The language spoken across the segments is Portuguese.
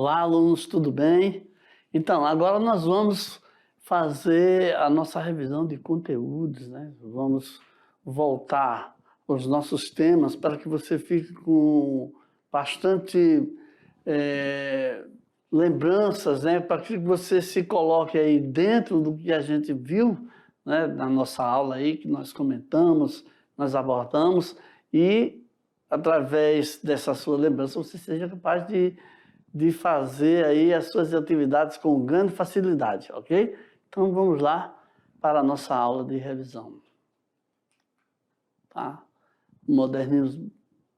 Olá, alunos, tudo bem? Então, agora nós vamos fazer a nossa revisão de conteúdos, né? Vamos voltar aos nossos temas para que você fique com bastante lembranças, né? Para que você se coloque aí dentro do que a gente viu, né? Na nossa aula aí, que nós comentamos, nós abordamos, e através dessa sua lembrança você seja capaz de fazer aí as suas atividades com grande facilidade, ok? Então vamos lá para a nossa aula de revisão. Tá?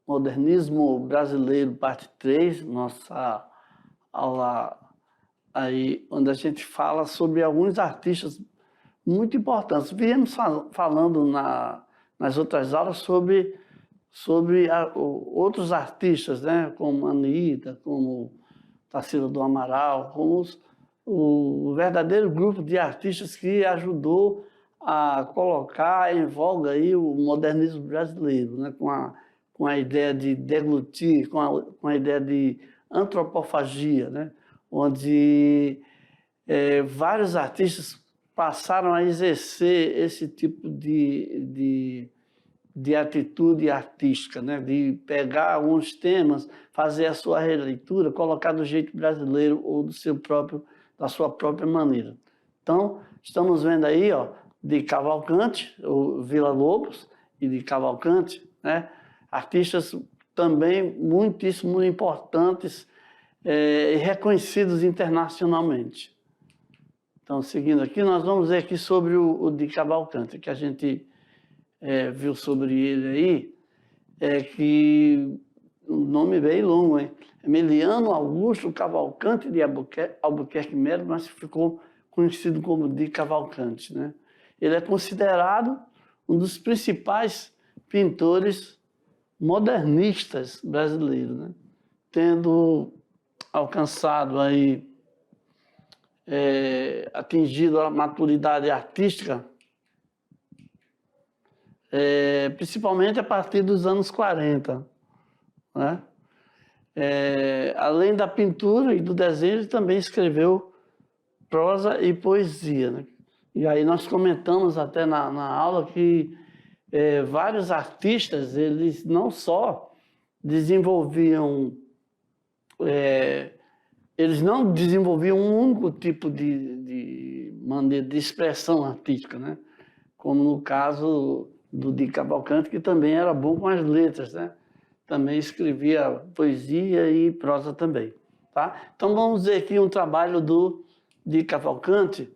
Modernismo brasileiro, parte 3, nossa aula aí, onde a gente fala sobre alguns artistas muito importantes. Viemos falando nas outras aulas sobre outros artistas, né? Como Anitta, como Tarsila do Amaral, como o verdadeiro grupo de artistas que ajudou a colocar em voga aí o modernismo brasileiro, né? com a ideia de deglutir, com a ideia de antropofagia, né? Onde vários artistas passaram a exercer esse tipo de atitude artística, né? De pegar alguns temas, fazer a sua releitura, colocar do jeito brasileiro ou da sua própria maneira. Então, estamos vendo aí, ó, de Cavalcante, o Villa-Lobos e de Cavalcante, né? Artistas também muitíssimo importantes e reconhecidos internacionalmente. Então, seguindo aqui, nós vamos ver aqui sobre o de Cavalcante, que a gente viu sobre ele aí, que o nome é bem longo, hein? Emiliano Augusto Cavalcante de Albuquerque Melo, mas ficou conhecido como de Cavalcante, né? Ele é considerado um dos principais pintores modernistas brasileiros, né? Tendo alcançado aí, atingido a maturidade artística, principalmente a partir dos anos 40, né? Além da pintura e do desenho, ele também escreveu prosa e poesia, né? E aí nós comentamos até na aula que vários artistas, eles não só desenvolviam, eles não desenvolviam um único tipo de maneira de expressão artística, né? Como no caso do Di Cavalcante, que também era bom com as letras, né? Também escrevia poesia e prosa também, tá? Então vamos ver aqui um trabalho do Di Cavalcante,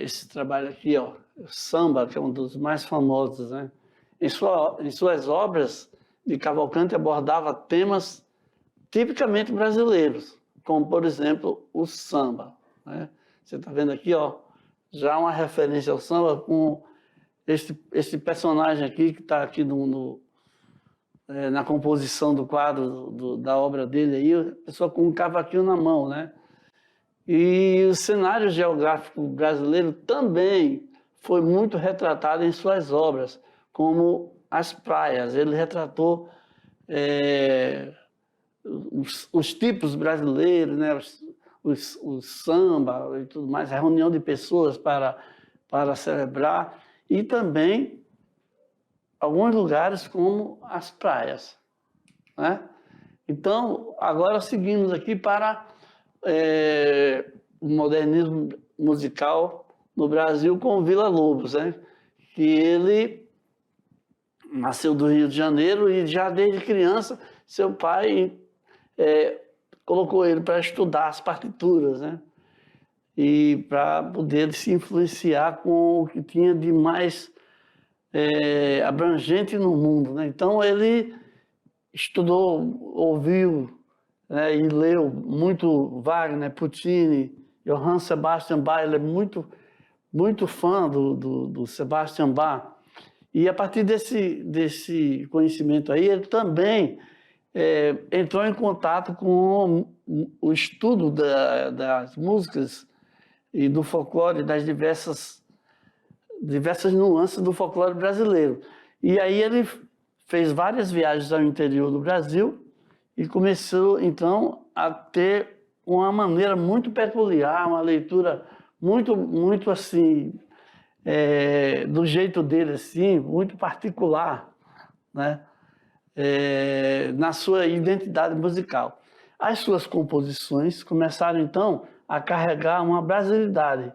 esse trabalho aqui, ó, Samba, que é um dos mais famosos, né? Em suas obras, Di Cavalcante abordava temas tipicamente brasileiros, como, por exemplo, o samba, né? Você está vendo aqui, ó, já uma referência ao samba com esse personagem aqui, que está aqui na composição do quadro da obra dele, aí, a pessoa com um cavaquinho na mão, né? E o cenário geográfico brasileiro também foi muito retratado em suas obras, como as praias. Ele retratou os tipos brasileiros, né? O samba e tudo mais, a reunião de pessoas para celebrar, e também alguns lugares como as praias, né? Então, agora seguimos aqui para o modernismo musical no Brasil com o Villa-Lobos, né? Que ele nasceu do Rio de Janeiro e já desde criança seu pai colocou ele para estudar as partituras, né? E para poder se influenciar com o que tinha de mais abrangente no mundo, né? Então ele estudou, ouviu, né, e leu muito Wagner, Puccini, Johann Sebastian Bach. Ele é muito fã do Sebastian Bach. E a partir desse conhecimento aí, ele também entrou em contato com o estudo das músicas e do folclore, das diversas nuances do folclore brasileiro. E aí ele fez várias viagens ao interior do Brasil e começou, então, a ter uma maneira muito peculiar, uma leitura muito assim, do jeito dele, assim, muito particular, né? Na sua identidade musical. As suas composições começaram, então, a carregar uma brasilidade,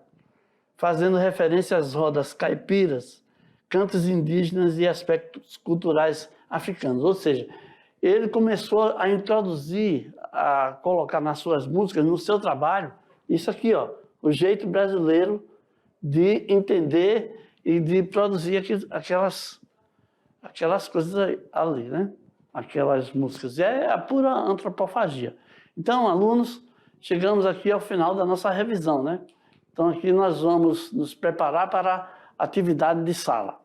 fazendo referência às rodas caipiras, cantos indígenas e aspectos culturais africanos. Ou seja, ele começou a introduzir, a colocar nas suas músicas, no seu trabalho, isso aqui, ó, o jeito brasileiro de entender e de produzir aquelas coisas ali, né? Aquelas músicas. É a pura antropofagia. Então, alunos, chegamos aqui ao final da nossa revisão, né? Então, aqui nós vamos nos preparar para a atividade de sala.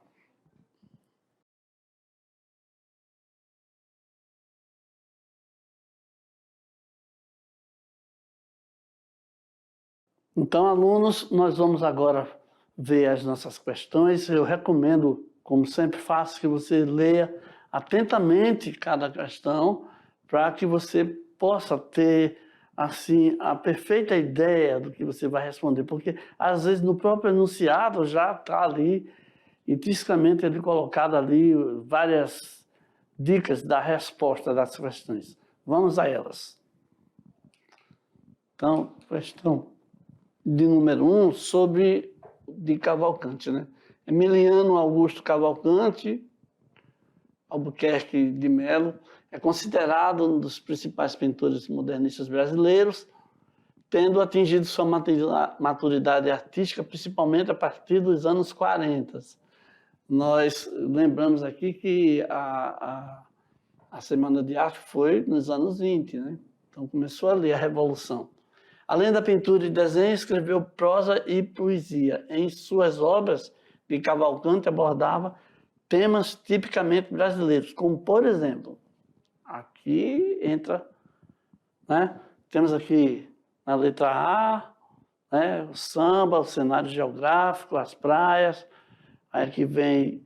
Então, alunos, nós vamos agora ver as nossas questões. Eu recomendo, como sempre faço, que você leia atentamente cada questão para que você possa ter assim a perfeita ideia do que você vai responder, porque às vezes no próprio enunciado já está ali intrinsecamente ele colocado ali várias dicas da resposta das questões. Vamos a elas. Então, questão de número 1 de Cavalcante, né? Emiliano Augusto Cavalcante Albuquerque de Melo é considerado um dos principais pintores modernistas brasileiros, tendo atingido sua maturidade artística principalmente a partir dos anos 40. Nós lembramos aqui que a Semana de Arte foi nos anos 20, né? Então começou ali a Revolução. Além da pintura e desenho, escreveu prosa e poesia. Em suas obras, de Cavalcante abordava temas tipicamente brasileiros, como, por exemplo, aqui entra, né? Temos aqui na letra A, né? O samba, o cenário geográfico, as praias, aí aqui vem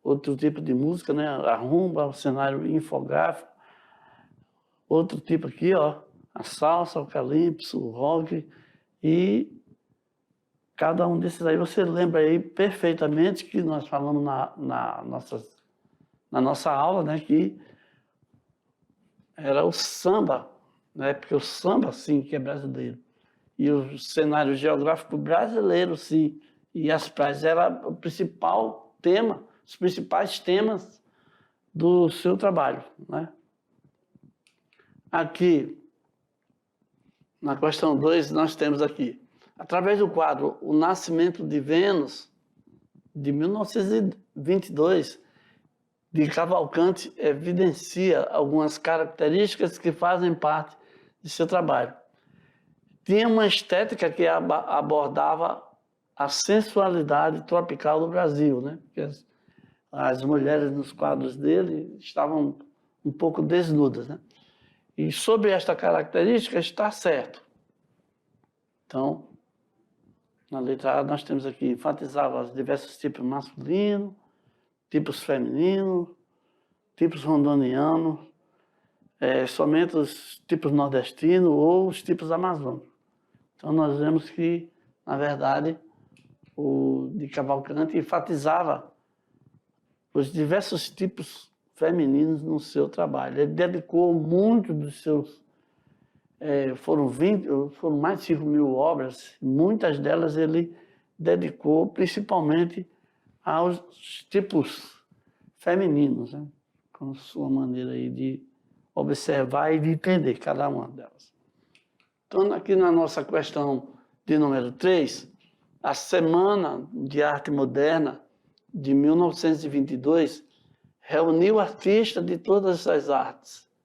outro tipo de música, né? A rumba, o cenário infográfico, outro tipo aqui, ó, a salsa, o calypso, o rock, e cada um desses aí você lembra aí perfeitamente que nós falamos na nossa aula, né, que era o samba, né, porque o samba, sim, que é brasileiro. E o cenário geográfico brasileiro, sim. E as praias era o principal tema, os principais temas do seu trabalho, né? Aqui, na questão 2, nós temos aqui, através do quadro O Nascimento de Vênus, de 1922, de Cavalcante, evidencia algumas características que fazem parte de seu trabalho. Tinha uma estética que abordava a sensualidade tropical do Brasil, né? Porque as mulheres nos quadros dele estavam um pouco desnudas, né? E sobre esta característica está certo. Então, na letra A nós temos aqui, enfatizava os diversos tipos masculinos, tipos femininos, tipos rondonianos, somente os tipos nordestinos ou os tipos amazônicos. Então nós vemos que, na verdade, o de Cavalcante enfatizava os diversos tipos femininos no seu trabalho. Ele dedicou muito dos seus... foram mais de 5.000 obras, muitas delas ele dedicou principalmente aos tipos femininos, né? Com sua maneira aí de observar e de entender cada uma delas. Então, aqui na nossa questão de número 3, a Semana de Arte Moderna de 1922 reuniu artistas de todas as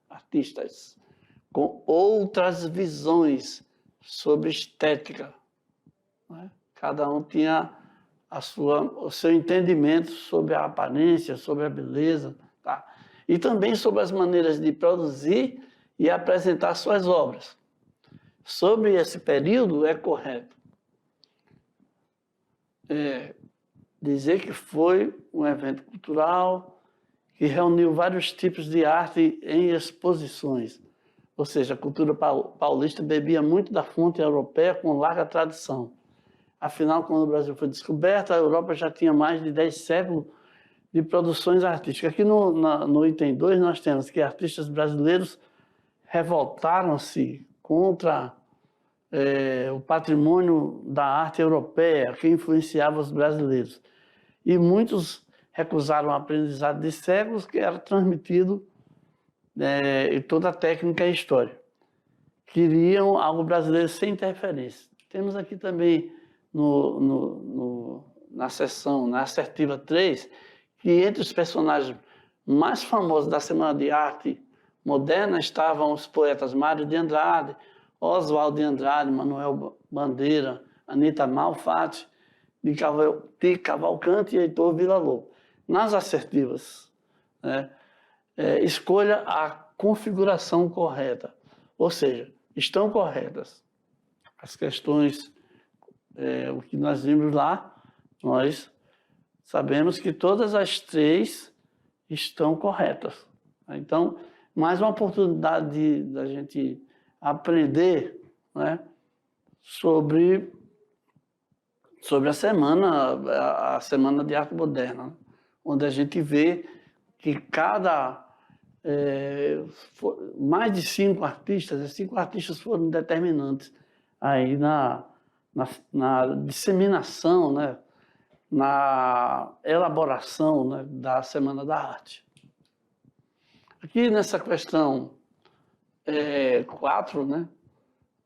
artistas, com outras visões sobre estética, né? Cada um tinha o seu entendimento sobre a aparência, sobre a beleza, tá? E também sobre as maneiras de produzir e apresentar suas obras. Sobre esse período, é correto dizer que foi um evento cultural que reuniu vários tipos de arte em exposições, ou seja, a cultura paulista bebia muito da fonte europeia com larga tradição. Afinal, quando o Brasil foi descoberto, a Europa já tinha mais de 10 séculos de produções artísticas. Aqui no item 2 nós temos que artistas brasileiros revoltaram-se contra o patrimônio da arte europeia que influenciava os brasileiros. E muitos recusaram o aprendizado de séculos que era transmitido em toda a técnica e história. Queriam algo brasileiro sem interferência. Temos aqui também na seção, na assertiva 3, que entre os personagens mais famosos da Semana de Arte Moderna estavam os poetas Mário de Andrade, Oswaldo de Andrade, Manuel Bandeira, Anita Malfatti, de Cavalcante e Heitor Villa-Lobos. Nas assertivas, né, escolha a configuração correta, ou seja, estão corretas as questões, o que nós vimos lá, nós sabemos que todas as 3 estão corretas. Então, mais uma oportunidade da gente aprender, né, sobre a Semana de Arte Moderna, onde a gente vê que mais de 5 artistas foram determinantes aí na disseminação, né, na elaboração, né, da Semana da Arte. Aqui nessa questão 4, né,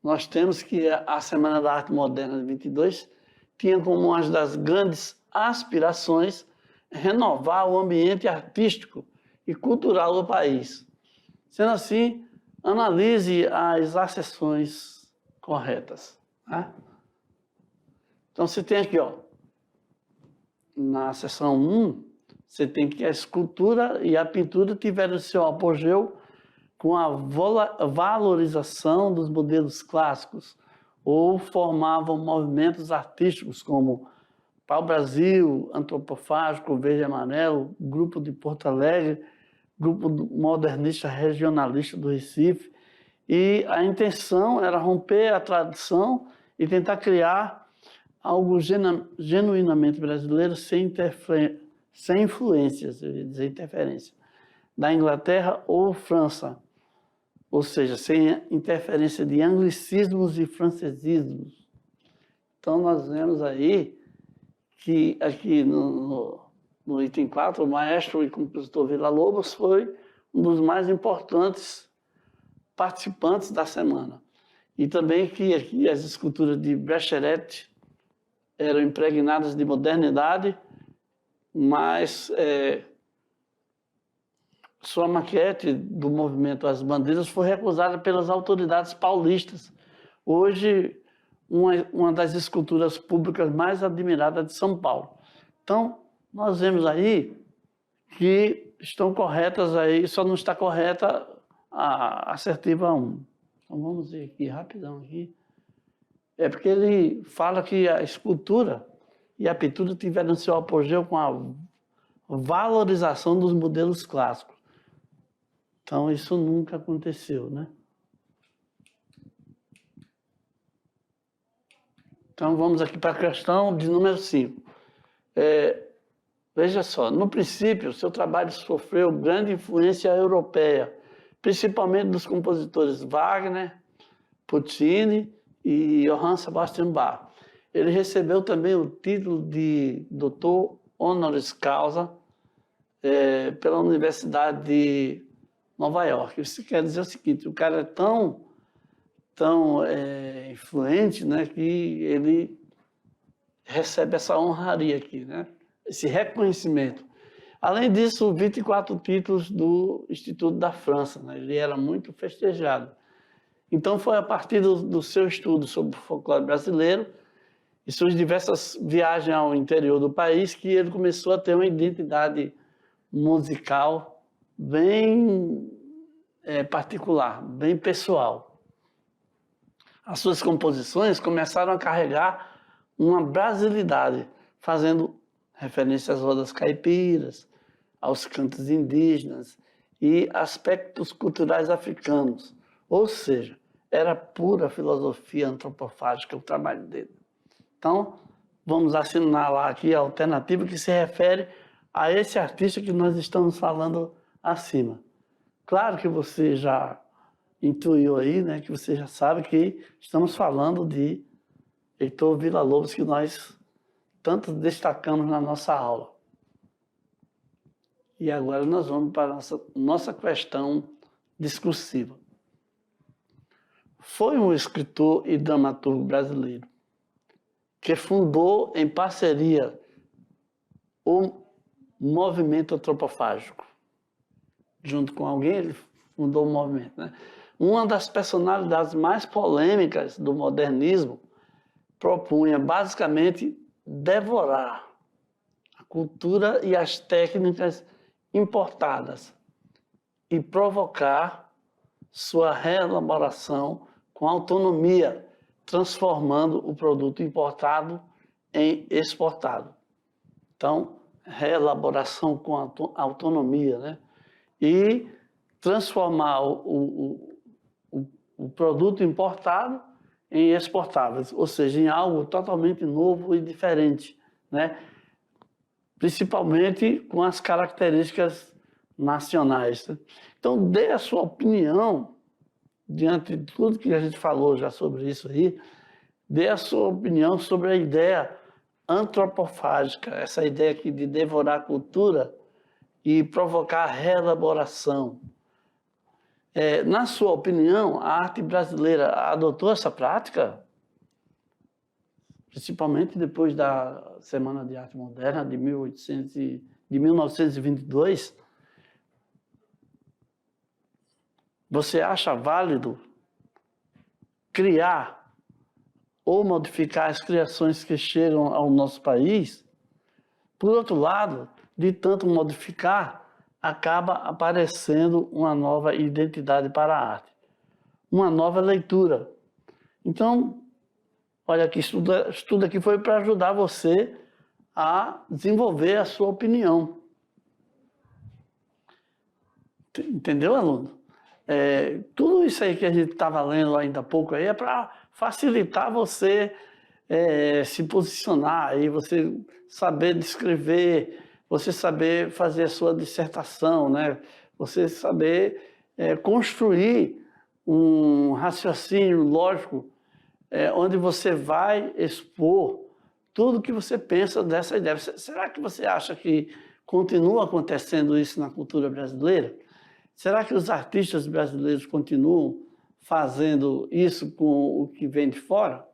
nós temos que a Semana da Arte Moderna de 22 tinha como uma das grandes aspirações renovar o ambiente artístico e cultural do país. Sendo assim, analise as acessões corretas. Tá? Então, você tem aqui, ó, na seção 1, você tem que a escultura e a pintura tiveram seu apogeu com a valorização dos modelos clássicos ou formavam movimentos artísticos como Pau-Brasil, Antropofágico, Verde e Amarelo, Grupo de Porto Alegre, Grupo Modernista Regionalista do Recife. E a intenção era romper a tradição e tentar criar algo genuinamente brasileiro sem influências, eu ia dizer interferência, da Inglaterra ou França, ou seja, sem interferência de anglicismos e francesismos. Então, nós vemos aí que aqui no item 4, o maestro e compositor Villa-Lobos foi um dos mais importantes participantes da semana. E também que aqui as esculturas de Brecheret eram impregnadas de modernidade, mas sua maquete do movimento As Bandeiras foi recusada pelas autoridades paulistas. Hoje, uma das esculturas públicas mais admiradas de São Paulo. Então, nós vemos aí que estão corretas aí, só não está correta a assertiva 1. Então, vamos ver aqui, rapidão aqui. É porque ele fala que a escultura e a pintura tiveram seu apogeu com a valorização dos modelos clássicos. Então, isso nunca aconteceu, né? Então, vamos aqui para a questão de número 5. Veja só, no princípio, seu trabalho sofreu grande influência europeia, principalmente dos compositores Wagner, Puccini e Johann Sebastian Bach. Ele recebeu também o título de doutor honoris causa pela Universidade de Nova York. Isso quer dizer o seguinte, o cara é tão influente, né, que ele recebe essa honraria aqui, né, esse reconhecimento. Além disso, 24 títulos do Instituto da França, né, ele era muito festejado. Então, foi a partir do seu estudo sobre o folclore brasileiro e suas diversas viagens ao interior do país que ele começou a ter uma identidade musical bem particular, bem pessoal. As suas composições começaram a carregar uma brasilidade, fazendo referência às rodas caipiras, aos cantos indígenas e aspectos culturais africanos. Ou seja, era pura filosofia antropofágica o trabalho dele. Então, vamos assinalar aqui a alternativa que se refere a esse artista que nós estamos falando acima. Claro que você já intuiu aí, né, que você já sabe que estamos falando de Heitor Villa-Lobos, que nós tanto destacamos na nossa aula. E agora nós vamos para a nossa questão discursiva. Foi um escritor e dramaturgo brasileiro que fundou em parceria o movimento antropofágico. Junto com alguém, ele fundou o movimento, né? Uma das personalidades mais polêmicas do modernismo propunha basicamente devorar a cultura e as técnicas importadas e provocar sua reelaboração com autonomia, transformando o produto importado em exportado. Então, reelaboração com autonomia, né? E transformar o produto importado em exportáveis, ou seja, em algo totalmente novo e diferente, né? Principalmente com as características nacionais. Então, dê a sua opinião, diante de tudo que a gente falou já sobre isso aí, dê a sua opinião sobre a ideia antropofágica, essa ideia aqui de devorar a cultura e provocar reelaboração. Na sua opinião, a arte brasileira adotou essa prática? Principalmente depois da Semana de Arte Moderna de 1922, você acha válido criar ou modificar as criações que chegam ao nosso país? Por outro lado, de tanto modificar, acaba aparecendo uma nova identidade para a arte, uma nova leitura. Então, olha aqui, estudo aqui foi para ajudar você a desenvolver a sua opinião. Entendeu, aluno? Tudo isso aí que a gente estava lendo ainda há pouco aí é para facilitar você se posicionar, aí você saber descrever, você saber fazer a sua dissertação, né? Você saber construir um raciocínio lógico onde você vai expor tudo que você pensa dessa ideia. Será que você acha que continua acontecendo isso na cultura brasileira? Será que os artistas brasileiros continuam fazendo isso com o que vem de fora?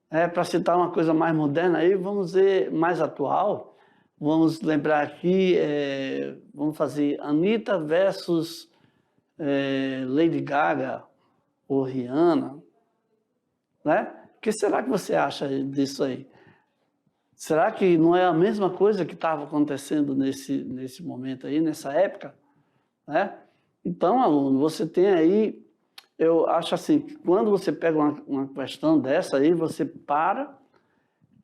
Para citar uma coisa mais moderna, aí, vamos ver mais atual, vamos lembrar aqui, vamos fazer Anitta versus Lady Gaga ou Rihanna, né? O que será que você acha disso aí? Será que não é a mesma coisa que estava acontecendo nesse momento aí, nessa época? Né? Então, aluno, você tem aí, eu acho assim, que quando você pega uma questão dessa aí, você para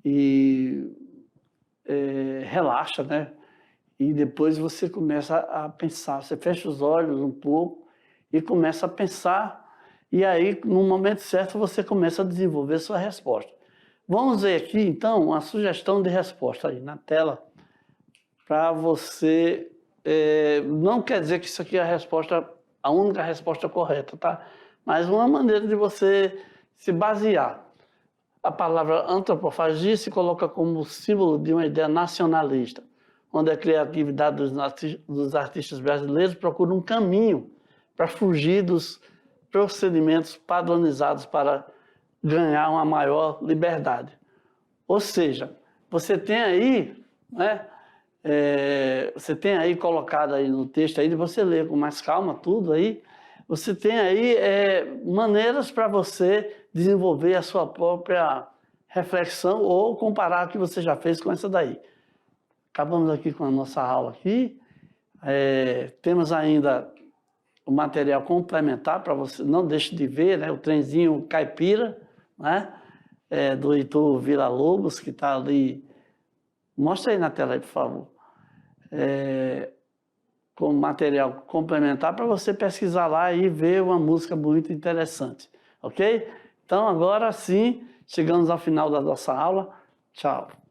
e relaxa, né? E depois você começa a pensar, você fecha os olhos um pouco e começa a pensar, e aí, no momento certo, você começa a desenvolver sua resposta. Vamos ver aqui, então, uma sugestão de resposta aí na tela, para você... não quer dizer que isso aqui é a única resposta correta, tá? Mas uma maneira de você se basear. A palavra antropofagia se coloca como símbolo de uma ideia nacionalista, onde a criatividade dos artistas brasileiros procura um caminho para fugir dos procedimentos padronizados para ganhar uma maior liberdade. Ou seja, você tem aí, né? Você tem aí colocado aí no texto aí, você lê com mais calma tudo aí, você tem aí maneiras para você desenvolver a sua própria reflexão ou comparar o que você já fez com essa daí. Acabamos aqui com a nossa aula aqui, temos ainda o material complementar para você, não deixe de ver, né, o trenzinho caipira, né, do Heitor Villa-Lobos, que está ali. Mostra aí na tela aí, por favor. como material complementar para você pesquisar lá e ver uma música muito interessante, ok? Então agora sim, chegamos ao final da nossa aula. Tchau!